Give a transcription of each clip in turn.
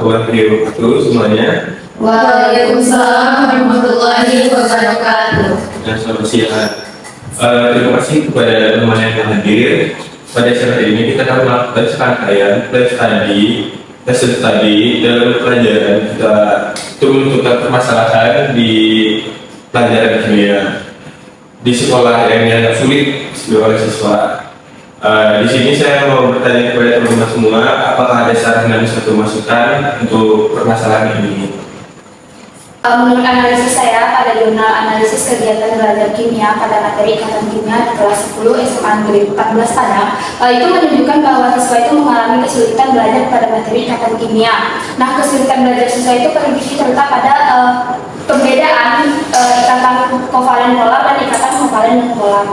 warahmatullahi wabarakatuh semuanya. Waalaikumsalam warahmatullahi wabarakatuh. Selamat siang. Terima kasih kepada teman-teman yang hadir. Pada saat ini kita akan melakukan serangkaian case study dalam pelajaran kita untuk menentukan permasalahan di pelajaran kimia di sekolah yang dianggap sulit oleh siswa. Di sini saya mau bertanya kepada teman-teman semua, apakah ada saran dan satu masukan untuk permasalahan ini? Menurut analisis saya pada jurnal analisis kegiatan belajar kimia pada materi ikatan kimia di kelas 10 SMA Negeri 14 Padang, itu menunjukkan bahwa siswa itu mengalami kesulitan belajar pada materi ikatan kimia. Nah, kesulitan belajar siswa itu terletak pada pembedaan ikatan kovalen polar dan ikatan kovalen non polar.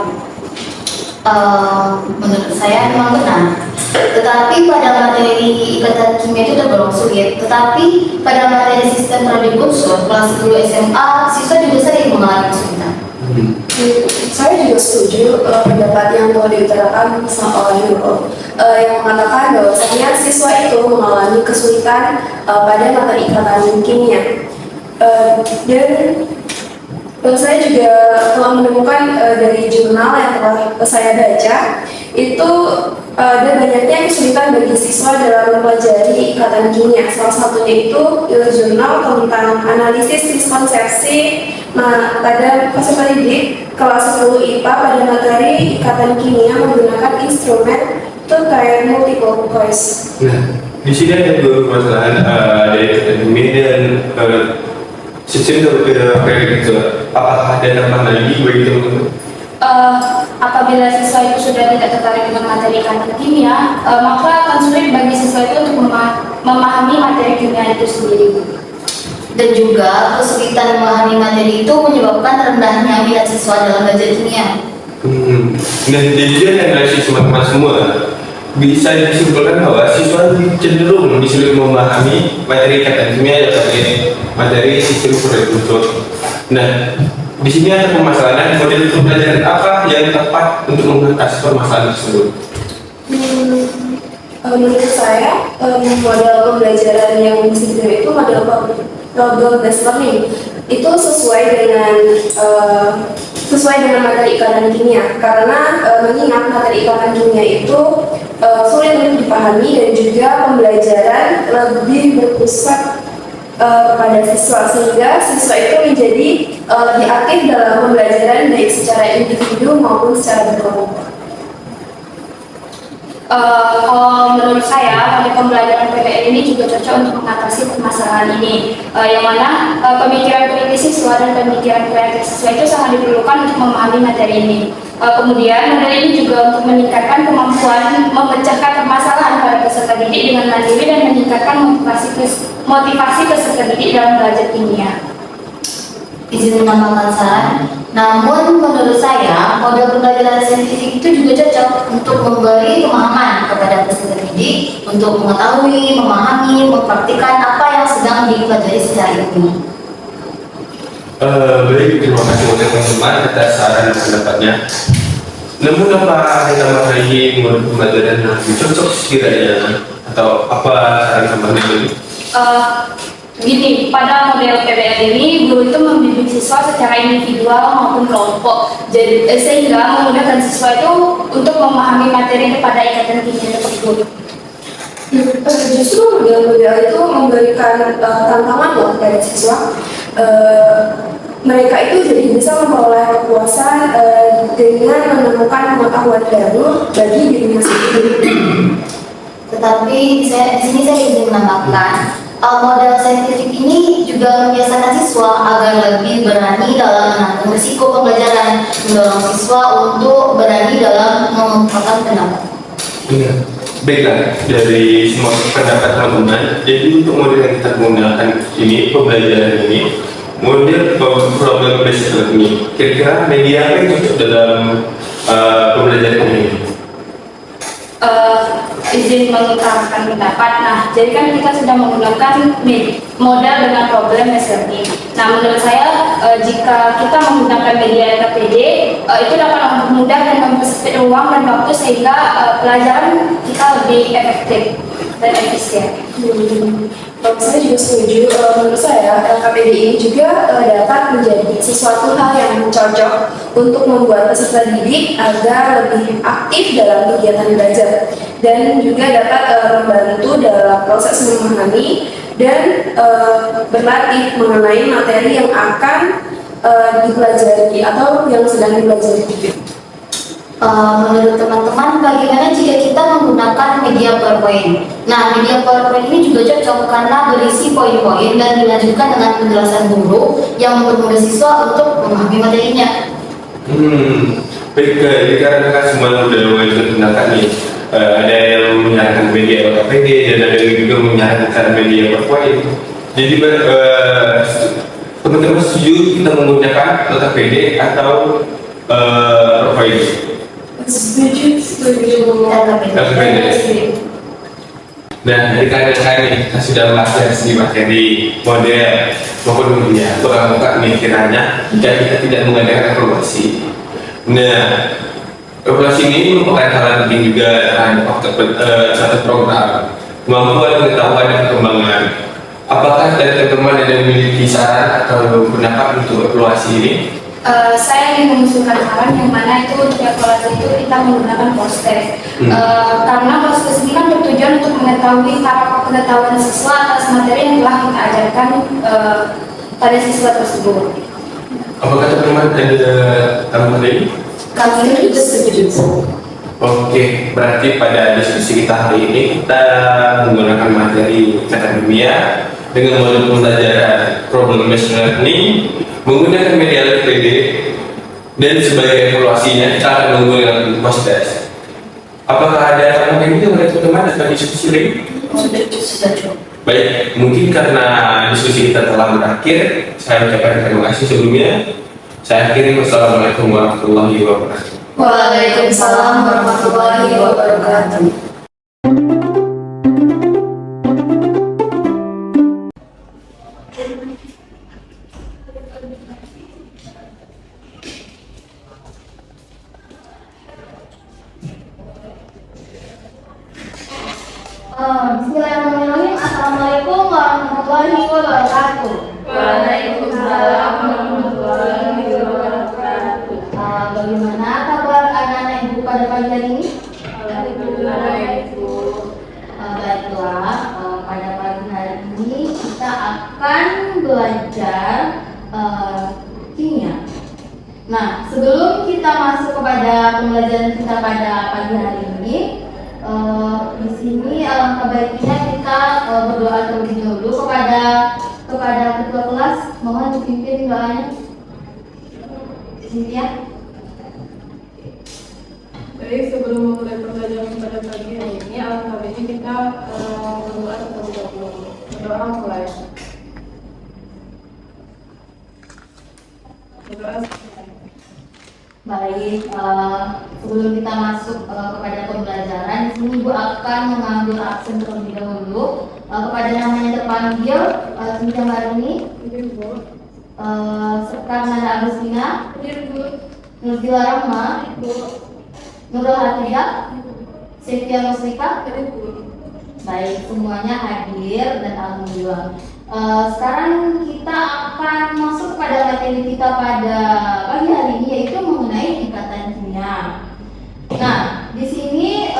Menurut saya memang benar. Tetapi pada materi ikatan kimia itu tergolong sulit. Tetapi pada materi sistem produk unsur kelas 10 SMA, siswa juga sering mengalami kesulitan. Saya juga setuju pendapat yang telah diutarakan oleh Nurul yang mengatakan bahwasanya siswa itu mengalami kesulitan pada materi ikatan kimia. Dan saya juga telah menemukan dari jurnal yang telah saya baca, itu ada banyaknya kesulitan bagi siswa dalam mempelajari ikatan kimia. Salah satunya itu jurnal tentang analisis miskonsepsi pada peserta didik kelas 10 IPA pada materi ikatan kimia menggunakan instrumen terkait multiple choice. Nah, di sini ada dua permasalahan dari ikatan kimia dan sistem kredit. Apakah ada tambahan lagi bagi teman-teman? Apabila siswa itu sudah tidak tertarik dengan materi ikatan kimia, maka akan sulit bagi siswa itu untuk memahami materi kimia itu sendiri. Dan juga kesulitan memahami materi itu menyebabkan rendahnya minat siswa dalam belajar kimia. Dan jadi analisis teman-teman semua bisa disimpulkan bahwa siswa cenderung disulit memahami materi ikatan kimia daripada materi sistem produk unsur. Nah, di sini ada permasalahan model pembelajaran apa yang tepat untuk mengatasi permasalahan tersebut. Menurut saya, model pembelajaran yang bisa diterima itu model problem based learning. Itu sesuai dengan materi ikatan kimia, karena mengingat materi ikatan kimia itu sulit untuk dipahami dan juga pembelajaran lebih berpusat kepada siswa, sehingga siswa itu menjadi lebih aktif dalam pembelajaran baik secara individu maupun secara berkelompok. Kalau menurut saya, model pembelajaran PBL ini juga cocok untuk mengatasi permasalahan ini, yang mana pemikiran kritis siswa dan pemikiran kreatif siswa itu sangat diperlukan untuk memahami materi ini. Kemudian, model ini juga untuk meningkatkan kemampuan memecahkan permasalahan pada peserta didik dengan mandiri dan meningkatkan motivasi peserta didik dalam belajar kimia. Izin menambahkan saran, namun menurut saya model pembelajaran saintifik itu juga cocok untuk memberi pemahaman kepada peserta didik untuk mengetahui, memahami, mempraktikkan apa yang sedang dipelajari secara ilmiah. Baik, terima kasih untuk teman-teman atas saran dan pendapatnya. Namun apa yang tambah lagi model pembelajaran yang lebih cocok sekiranya, atau apa saran tambahan lagi? Gini, pada model PBL ini guru itu membimbing siswa secara individual maupun kelompok, jadi sehingga memudahkan siswa itu untuk memahami materi pada ikatan kimia tersebut. Justru model-model itu memberikan tantangan loh dari siswa. Mereka itu jadi bisa memperoleh kepuasan dengan menemukan pengetahuan baru bagi dirinya sendiri. Tetapi di sini saya ingin menambahkan, model saintifik ini juga membiasakan siswa agar lebih berani dalam menanggung risiko pembelajaran, mendorong siswa untuk berani dalam mengungkapkan pendapat. Iya, baiklah, dari semua pendapat teman-teman, jadi untuk model yang kita gunakan ini, pembelajaran ini, model problem based learning, kira-kira media apa yang cocok dalam pembelajaran ini? Izin mengutarakan pendapat. Nah, jadi kan kita sudah menggunakan model dengan problem based learning. Nah, menurut saya jika kita menggunakan media LKPD itu dapat mempermudah dan mempersempit ruang dan waktu sehingga pelajaran kita lebih efektif. dan efisien. Saya juga setuju. Menurut saya LKPD ini juga dapat menjadi sesuatu hal yang cocok untuk membuat peserta didik agar lebih aktif dalam kegiatan belajar dan juga dapat membantu dalam proses memahami dan berlatih mengenai materi yang akan dipelajari atau yang sedang dipelajari juga. Menurut teman-teman, bagaimana jika kita menggunakan media PowerPoint? Nah, media PowerPoint ini juga cocok karena berisi poin-poin dan dilanjutkan dengan penjelasan guru yang mempermudah siswa untuk memahami materinya. Baik, karena semua udah mulai digunakan nih. Ada yang menyarankan media LKPD dan ada yang juga menyarankan media PowerPoint. Jadi teman-teman setuju kita menggunakan LKPD atau PowerPoint? Setuju. LKPD. Nah, dari kalian kita sudah bahas dari segi materi, model, maupun media. Buka pemikirannya jika kita tidak mengadakan evaluasi. Nah, evaluasi ini merupakan hal penting juga terhadap satu program. Kemampuan pengetahuan dan perkembangan. Apakah dari teman-teman ada memiliki saran atau pendapat untuk evaluasi ini? Saya ingin mengusulkan saran yang mana itu untuk evaluasi itu kita menggunakan post-test. Karena post-test ini kan bertujuan untuk mengetahui taraf pengetahuan siswa atas materi yang telah kita ajarkan pada siswa tersebut. Apakah teman-teman ada tambahan ini? Kami juga setuju. Oke, berarti pada diskusi kita hari ini kita menggunakan materi akademia dengan modul pembelajaran problem based learning menggunakan media LKPD dan sebagai evaluasinya kita akan menggunakan post test. Apakah ada tambahan ini oleh teman-teman atau diskusi lain? Sudah cukup. Baik, mungkin karena diskusi kita telah berakhir, saya ucapkan terima kasih sebelumnya. Saya akhiri, wassalamualaikum warahmatullahi wabarakatuh. Waalaikumsalam warahmatullahi wabarakatuh. Bismillahirrahmanirrahim. Assalamualaikum warahmatullahi wabarakatuh. Waalaikumsalam warahmatullahi wabarakatuh. Bagaimana kabar anak-anak ibu pada pagi hari ini? Alhamdulillah, Ibu. Baiklah, pada pagi hari ini kita akan belajar kimia. Nah, sebelum kita masuk kepada pembelajaran kita pada pagi hari ini, di sini alangkah baiknya kita berdoa terlebih dahulu kepada ketua kelas. Mohon dipimpin doanya. Cynthia. Baik, sebelum memulai pembelajaran pada pagi hari ini, alangkah baiknya kita berdoa terlebih dahulu. Berdoa mulai. Berdoa. Baik, sebelum kita masuk kepada pembelajaran, di sini Ibu akan mengambil absen terlebih dahulu kepada namanya terpanggil Cynthia Marini, Ibu. serta Nanda Agustina, Ibu. Nurdila Rahma, Nurul Hatidah, Sylvia Musrika. Ibu. Baik, semuanya hadir dan alhamdulillah. Sekarang kita akan masuk pada materi kita pada pagi hari ini, yaitu mengenai ikatan kimia. Nah, di sini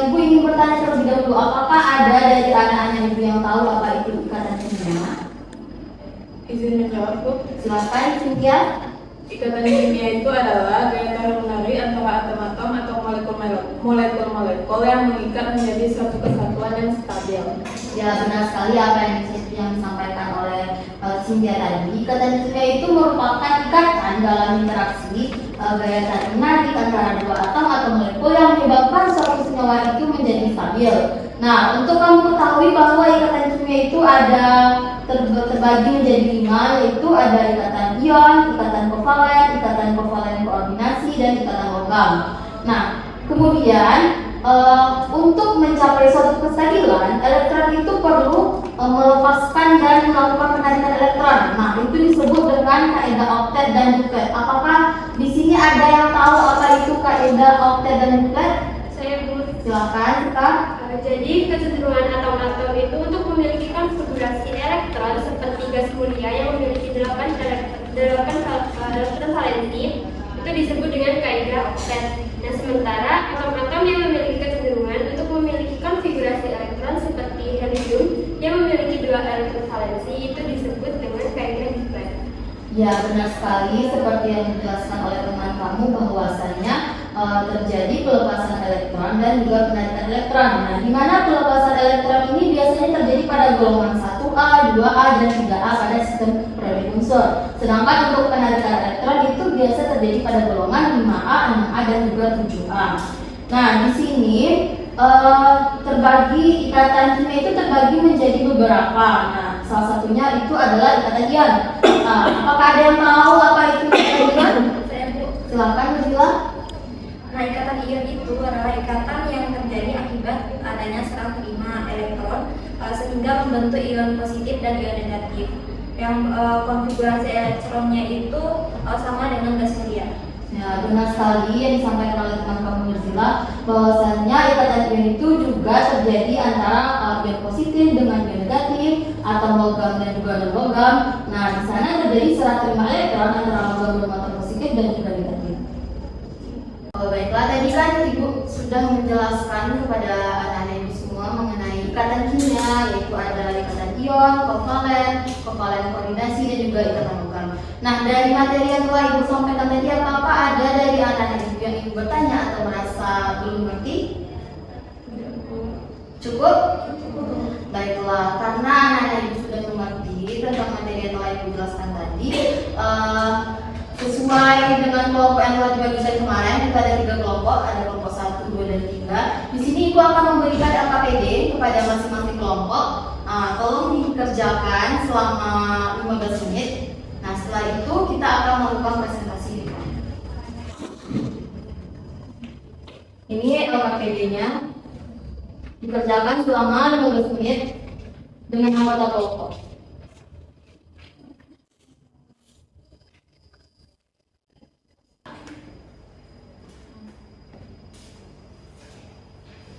Ibu ingin bertanya terlebih dahulu, apakah ada dari anak-anak Ibu yang tahu apa itu ikatan kimia? Izin menjawab, Bu. Silakan, Cynthia. Ikatan kimia itu adalah gaya tarik menarik antara atom-atom atau molekul-molekul yang mengikat menjadi suatu kesatuan yang stabil. Ya, benar sekali apa yang disampaikan oleh Cynthia tadi. Ikatan kimia itu merupakan ikatan dalam interaksi gaya tarik menarik antara dua atom atau molekul yang menyebabkan suatu senyawa itu menjadi stabil. Nah, untuk kamu ketahui bahwa ikatan kimia itu ada terbagi menjadi 5, yaitu ada ikatan ion, ikatan kovalen koordinasi, dan ikatan logam. Nah, kemudian untuk mencapai suatu kestabilan, elektron itu perlu melepaskan dan melakukan penarikan elektron. Nah, itu disebut dengan kaidah oktet dan duplet. Apakah di sini ada yang tahu apa itu kaidah oktet dan duplet? Saya Bu. Silakan, Kak. Jadi kecenderungan atom-atom itu untuk memiliki konfigurasi elektron seperti gas mulia yang memiliki 8 elektron valensi itu disebut dengan kaidah oktet. Nah, sementara atom-atom yang memiliki kecenderungan untuk memiliki konfigurasi elektron seperti helium yang memiliki 2 elektron valensi itu disebut dengan kaidah Dirac. Ya, benar sekali seperti yang dijelaskan oleh teman kamu bahwasanya terjadi pelepasan elektron dan juga penarikan elektron. Nah, di mana pelepasan elektron ini biasanya terjadi pada golongan 1A, 2A, dan 3A pada sistem periodik unsur. Sedangkan untuk penarikan elektron itu biasa terjadi pada golongan 5A, 6A, dan juga 7A. Nah, di sini terbagi ikatan kimia itu terbagi menjadi beberapa. Nah, salah satunya itu adalah ikatan ion. Nah, apakah ada yang tahu apa itu ikatan ion? Silakan berbilang. Nah, ikatan ion itu adalah ikatan yang terjadi akibat adanya serang terima elektron sehingga membentuk ion positif dan ion negatif. Yang konfigurasi elektronnya itu sama dengan gas mulia. Ya, benar sekali yang disampaikan oleh teman kamu Nurzila bahwasannya ikatan ion itu juga terjadi antara ion positif dengan ion negatif atau logam dan juga non-logam. Nah, di sana terjadi serah terima elektron antara logam bermuatan positif dan juga negatif. Baiklah, tadi kan Ibu sudah menjelaskan kepada anak-anak Ibu semua mengenai ikatan kimia, yaitu ada ikatan ion, kovalen koordinasi, dan juga ikatan logam. Nah, dari materi yang telah Ibu sampaikan tadi, apakah ada dari anak-anak Ibu yang Ibu bertanya atau merasa belum mengerti? Cukup? Baiklah, karena anak-anak Ibu sudah mengerti tentang materi yang telah Ibu jelaskan tadi, sesuai dengan kelompok yang telah dibagikan kemarin, kita ada 3 kelompok, ada kelompok 1, 2, dan 3. Di sini Ibu akan memberikan LKPD kepada masing-masing kelompok. Tolong dikerjakan selama 15 menit. Nah, setelah itu kita akan melakukan presentasi. Ini LKPD-nya dikerjakan selama 15 menit dengan anggota kelompok.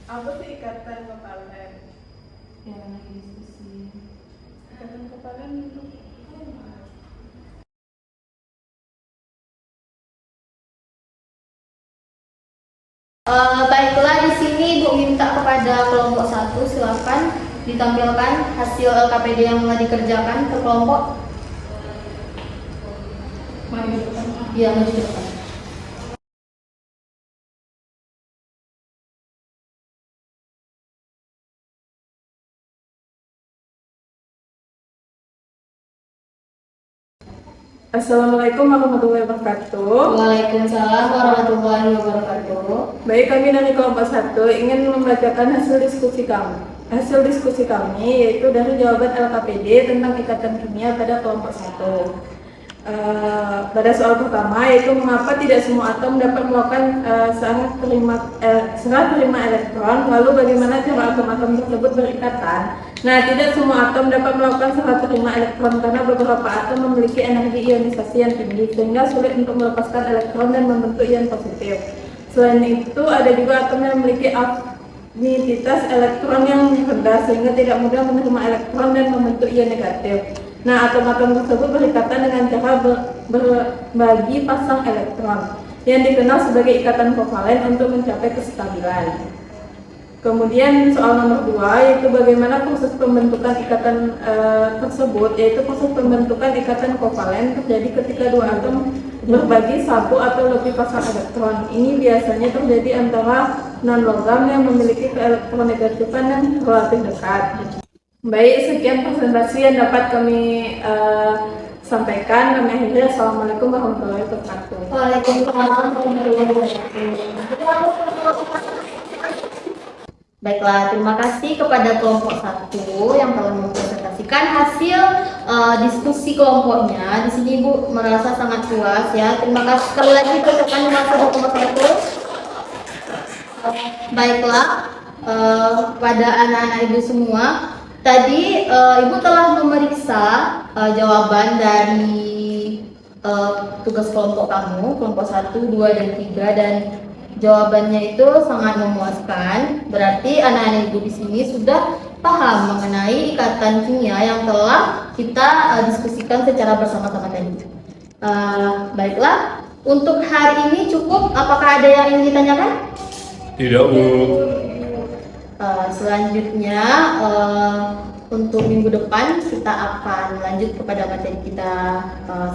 Apa sih ikatan kovalen? Ya, lagi diskusi. Ikatan kovalen itu baiklah, di sini Ibu minta kepada kelompok 1, silakan ditampilkan hasil LKPD yang telah dikerjakan ke kelompok. maju depan. Iya, maju ke depan. Assalamualaikum warahmatullahi wabarakatuh. Waalaikumsalam warahmatullahi wabarakatuh. Baik, kami dari kelompok 1 ingin membacakan hasil diskusi kami. Hasil diskusi kami yaitu dari jawaban LKPD tentang ikatan kimia pada kelompok 1. Pada soal pertama yaitu mengapa tidak semua atom dapat melakukan serah terima elektron, lalu bagaimana cara atom-atom tersebut berikatan. Nah, tidak semua atom dapat melakukan serah terima elektron karena beberapa atom memiliki energi ionisasi yang tinggi sehingga sulit untuk melepaskan elektron dan membentuk ion positif. Selain itu, ada juga atom yang memiliki afinitas elektron yang rendah sehingga tidak mudah menerima elektron dan membentuk ion negatif. Nah, atom-atom tersebut berikatan dengan cara berbagi pasang elektron yang dikenal sebagai ikatan kovalen untuk mencapai kestabilan. Kemudian soal nomor 2 yaitu bagaimana proses pembentukan ikatan tersebut, yaitu proses pembentukan ikatan kovalen terjadi ketika 2 atom berbagi 1 atau lebih pasang elektron. Ini biasanya terjadi antara non-logam yang memiliki keelektronegatifan yang relatif dekat. Baik, sekian presentasi yang dapat kami sampaikan. Kami akhiri. Assalamualaikum warahmatullahi wabarakatuh. Waalaikumsalam warahmatullahi wabarakatuh. Baiklah, terima kasih kepada kelompok 1 yang telah mempresentasikan hasil diskusi kelompoknya. Di sini Ibu merasa sangat puas ya. Terima kasih sekali lagi kepada kelompok 1. Baiklah, pada anak-anak Ibu semua. Tadi Ibu telah memeriksa jawaban dari tugas kelompok kamu, kelompok 1, 2, dan 3, dan Jawabannya itu sangat memuaskan. Berarti anak-anak ibu di sini sudah paham mengenai ikatan kimia yang telah kita diskusikan secara bersama-sama tadi. Baiklah, untuk hari ini cukup. Apakah ada yang ingin ditanyakan? Tidak, Bu. Selanjutnya untuk minggu depan kita akan lanjut kepada materi kita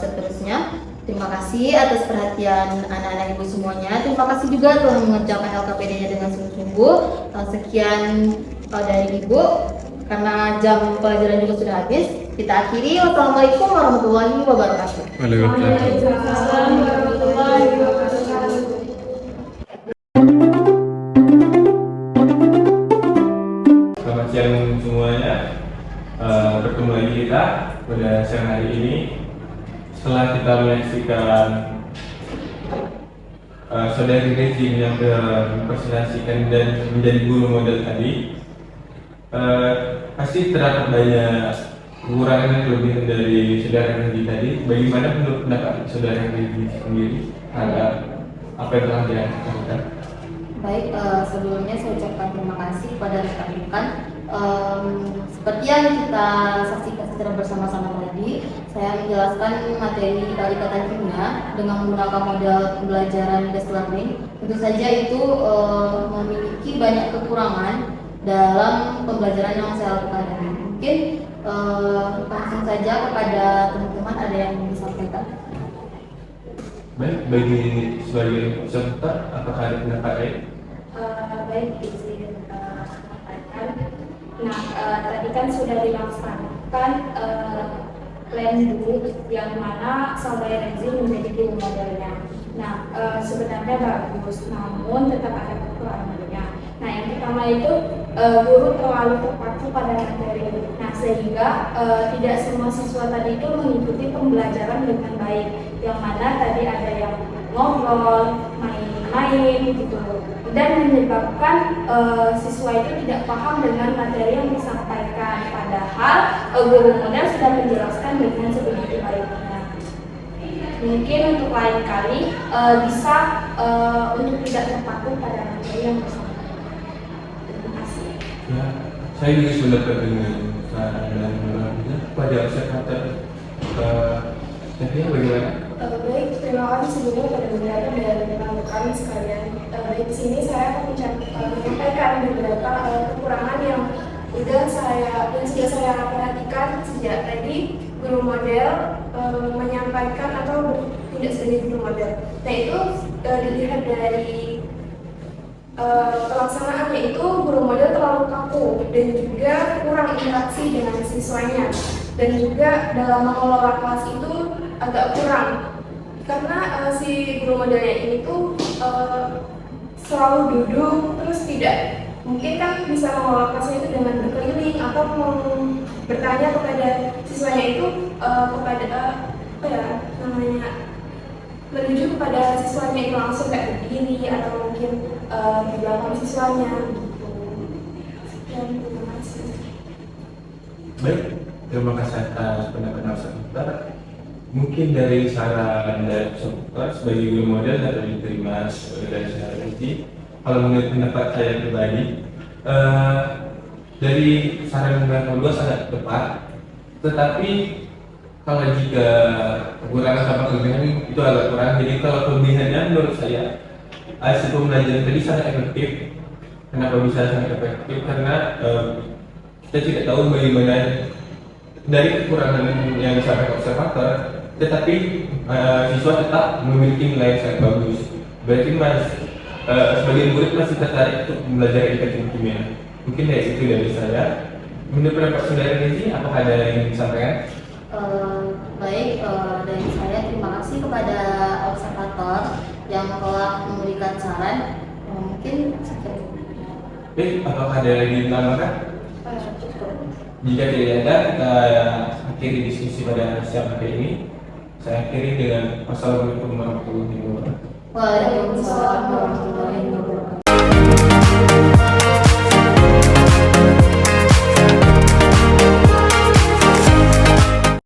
seterusnya. Terima kasih atas perhatian anak-anak ibu semuanya. Terima kasih juga telah mengerjakan LKPD-nya dengan sungguh-sungguh. Sekian dari ibu, karena jam pelajaran juga sudah habis. Kita akhiri. Wassalamualaikum warahmatullahi wabarakatuh. Waalaikumsalam warahmatullahi wabarakatuh. Selamat siang semuanya. Bertemu lagi kita pada siang hari ini. Setelah kita menyaksikan saudari Rezi yang mempresentasikan dan menjadi guru model tadi, pasti terdapat banyak kekurangan dan kelebihan dari saudara Rezi tadi. Bagaimana menurut pendapat saudara Rezi sendiri terhadap apa yang telah dilakukan? Baik, sebelumnya saya ucapkan terima kasih kepada rekan-rekan. Seperti yang kita saksikan secara bersama-sama tadi, saya menjelaskan materi ikatan kimia dengan menggunakan model pembelajaran desk learning. Tentu saja itu memiliki banyak kekurangan dalam pembelajaran yang saya lakukan tadi. Mungkin langsung saja kepada teman-teman ada yang ingin disampaikan. Baik, bagi sebagai peserta, apakah ada pendapat lain? Baik, izin sampaikan. Nah, tadi kan sudah dilaksanakan plan dulu yang mana saudara Rezi menjadi guru modelnya. Nah, sebenarnya bagus, namun tetap ada kekurangannya. Nah, yang pertama itu guru terlalu terpaku pada materi. Nah, sehingga tidak semua siswa tadi itu mengikuti pembelajaran dengan baik. Yang mana tadi ada yang ngobrol, main-main gitu, dan menyebabkan siswa itu tidak paham dengan materi yang disampaikan. Padahal guru model sudah menjelaskan dengan sebegitu baiknya. Mungkin untuk lain kali bisa untuk tidak terpaku pada materi yang disampaikan. Terima kasih. Ya, saya juga sependapat dengan dan pada observator bagaimana? Baik, terima kasih sebelumnya pada penjelasan dan rekan-rekan sekalian. Di sini saya akan menyampaikan beberapa kekurangan yang sudah saya perhatikan sejak tadi guru model menyampaikan atau bertindak sebagai guru model. Nah, itu dilihat dari pelaksanaannya itu guru model terlalu kaku dan juga kurang interaksi dengan siswanya, dan juga dalam mengelola kelas itu agak kurang karena si guru modelnya ini tuh selalu duduk terus tidak mungkin kan bisa mengelola kelasnya itu dengan berkeliling atau bertanya kepada siswanya itu kepada apa ya namanya menuju kepada siswanya itu langsung kayak berdiri atau mungkin di belakang siswanya gitu. Dan terima kasih. Baik, terima kasih atas pendapat kita. Mungkin dari saran dari peserta sebagai guru model dapat diterima dari saran Rezi. Kalau menurut pendapat saya pribadi, dari saran yang kedua sangat tepat. Tetapi kalau jika kekurangan sama kelebihan itu agak kurang. Jadi kalau kelebihannya menurut saya hasil pembelajaran tadi sangat efektif. Kenapa bisa sangat efektif? Karena kita tidak tahu bagaimana dari kekurangan yang disampaikan observator, tetapi siswa tetap memiliki nilai yang sangat bagus. Berarti sebagian murid masih tertarik untuk belajar ikatan kimia. Mungkin dari itu dari saya. Menurut pendapat saudara Rezi, apakah ada yang ingin disampaikan? Baik, dari saya terima kasih kepada observator yang telah memberikan saran. Mungkin sekian. Baik, apakah ada yang ingin ditambahkan? Jika tidak ada, kita akhiri diskusi pada siang hari ini. Saya akhiri dengan wassalamualaikum warahmatullahi wabarakatuh. Waalaikumsalam warahmatullahi wabarakatuh.